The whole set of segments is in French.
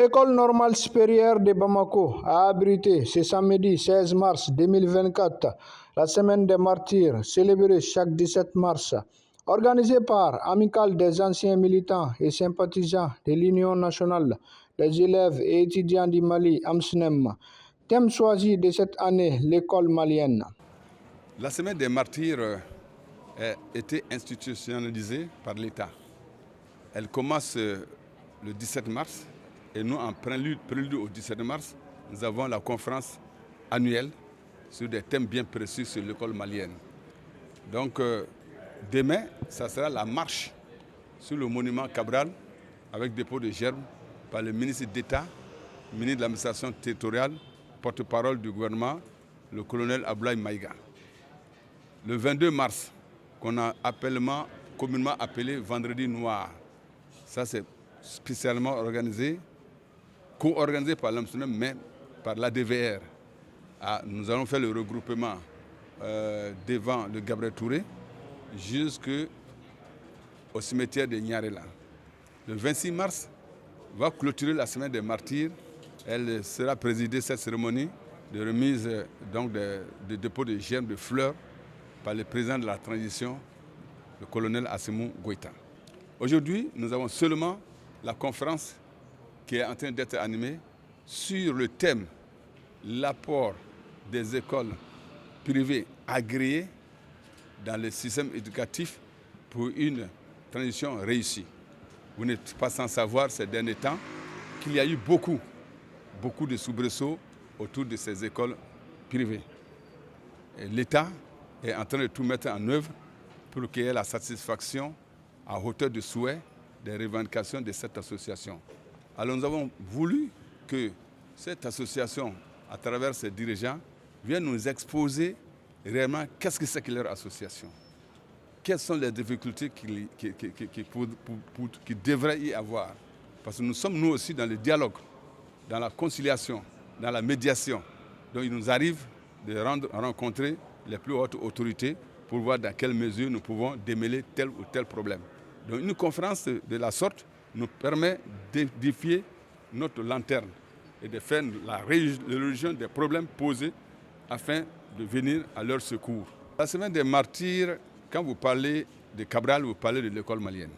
L'école normale supérieure de Bamako a abrité ce samedi 16 mars 2024 la semaine des martyrs célébrée chaque 17 mars. Organisée par Amicale des anciens militants et sympathisants de l'Union nationale des élèves et étudiants du Mali, AMSNEM. Thème choisi de cette année, l'école malienne. La semaine des martyrs a été institutionnalisée par l'État. Elle commence le 17 mars et nous, en prélude au 17 mars, nous avons la conférence annuelle sur des thèmes bien précis sur l'école malienne. Donc demain, ça sera la marche sur le monument Cabral avec dépôt de germes par le ministre d'État, ministre de l'administration territoriale, porte-parole du gouvernement, le colonel Abdoulaye Maïga. Le 22 mars, qu'on a communément appelé Vendredi Noir, ça c'est spécialement organisé, co-organisé par l'AMSNEM, mais par l'ADVR. Nous allons faire le regroupement devant le Gabriel Touré jusqu'au cimetière de Nyarela. Le 26 mars va clôturer la semaine des martyrs. Elle sera présidée, cette cérémonie de remise de dépôt de germes de fleurs par le président de la transition, le colonel Assimou Goïta. Aujourd'hui, nous avons seulement la conférence qui est en train d'être animée sur le thème l'apport des écoles privées agréées dans le système éducatif pour une transition réussie. Vous n'êtes pas sans savoir ces derniers temps qu'il y a eu beaucoup de soubresauts autour de ces écoles privées. L'État est en train de tout mettre en œuvre pour qu'il y ait la satisfaction à hauteur de souhait des revendications de cette association. Alors nous avons voulu que cette association, à travers ses dirigeants, vienne nous exposer réellement qu'est-ce que c'est que leur association. Quelles sont les difficultés qui devraient y avoir. Parce que nous sommes nous aussi dans le dialogue, dans la conciliation, dans la médiation. Donc il nous arrive de rencontrer les plus hautes autorités pour voir dans quelle mesure nous pouvons démêler tel ou tel problème. Donc une conférence de la sorte nous permet d'édifier notre lanterne et de faire la résolution des problèmes posés afin de venir à leur secours. La semaine des martyrs, quand vous parlez de Cabral, vous parlez de l'école malienne.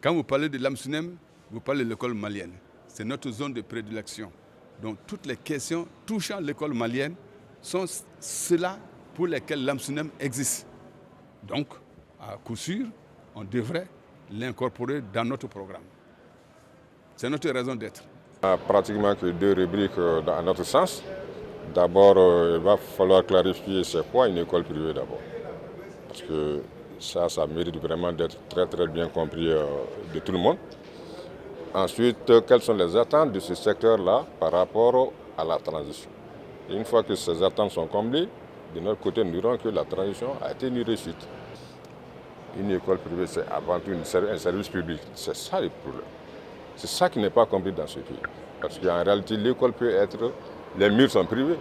Quand vous parlez de l'AMSNEM, vous parlez de l'école malienne. C'est notre zone de prédilection. Donc toutes les questions touchant l'école malienne sont ceux-là pour lesquels l'AMSNEM existe. Donc, à coup sûr, on devrait l'incorporer dans notre programme. C'est notre raison d'être. Il n'y a pratiquement que deux rubriques dans notre sens. D'abord, il va falloir clarifier c'est quoi une école privée d'abord. Parce que ça mérite vraiment d'être très très bien compris de tout le monde. Ensuite, quelles sont les attentes de ce secteur-là par rapport à la transition. Et une fois que ces attentes sont comblées, de notre côté, nous dirons que la transition a été une réussite. Une école privée, c'est avant tout un service public. C'est ça le problème. C'est ça qui n'est pas compris dans ce pays. Parce qu'en réalité, l'école peut être... Les murs sont privés,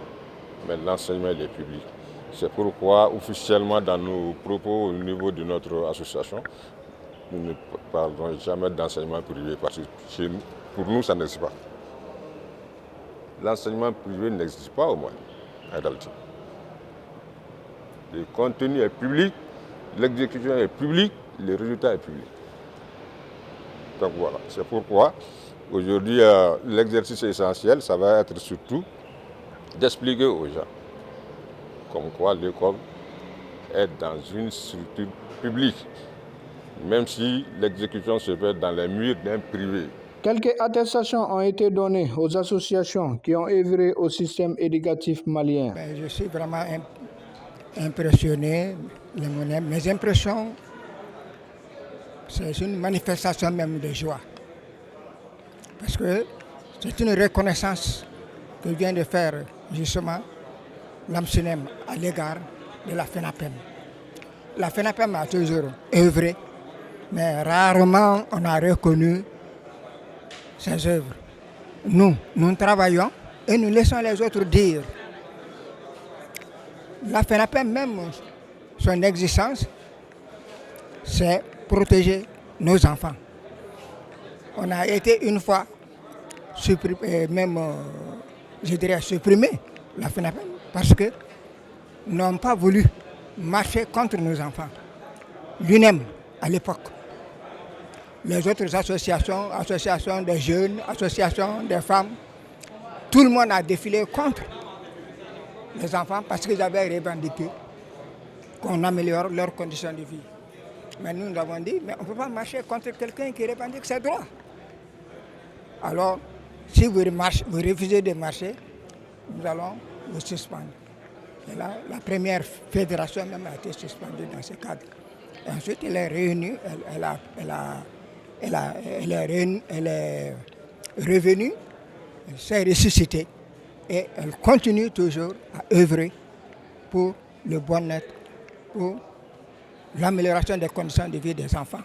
mais l'enseignement est public. C'est pourquoi, officiellement, dans nos propos au niveau de notre association, nous ne parlons jamais d'enseignement privé. Parce que pour nous, ça n'existe pas. L'enseignement privé n'existe pas au moins, en réalité. Le contenu est public, l'exécution est publique, le résultat est public. Donc voilà, c'est pourquoi aujourd'hui l'exercice essentiel, ça va être surtout d'expliquer aux gens comme quoi l'école est dans une structure publique, même si l'exécution se fait dans les murs d'un privé. Quelques attestations ont été données aux associations qui ont œuvré au système éducatif malien. Je suis vraiment impressionné. Mes impressions, c'est une manifestation même de joie. Parce que c'est une reconnaissance que vient de faire justement l'AMSNEM à l'égard de la FENAPEM. La FENAPEM a toujours œuvré, mais rarement on a reconnu ses œuvres. Nous travaillons et nous laissons les autres dire. La FENAPEM même, son existence, c'est protéger nos enfants. On a été une fois supprimer la FENAPEM parce qu'ils n'ont pas voulu marcher contre nos enfants. L'UNEM, à l'époque, les autres associations des jeunes, associations des femmes, tout le monde a défilé contre les enfants parce qu'ils avaient revendiqué qu'on améliore leurs conditions de vie. Mais nous avons dit, mais on ne peut pas marcher contre quelqu'un qui revendique ses droits. Alors, si vous refusez de marcher, nous allons vous suspendre. Et là, la première fédération même a été suspendue dans ce cadre. Et ensuite, elle est réunie, elle est revenue, elle s'est ressuscitée et elle continue toujours à œuvrer pour le bien-être, pour l'amélioration des conditions de vie des enfants.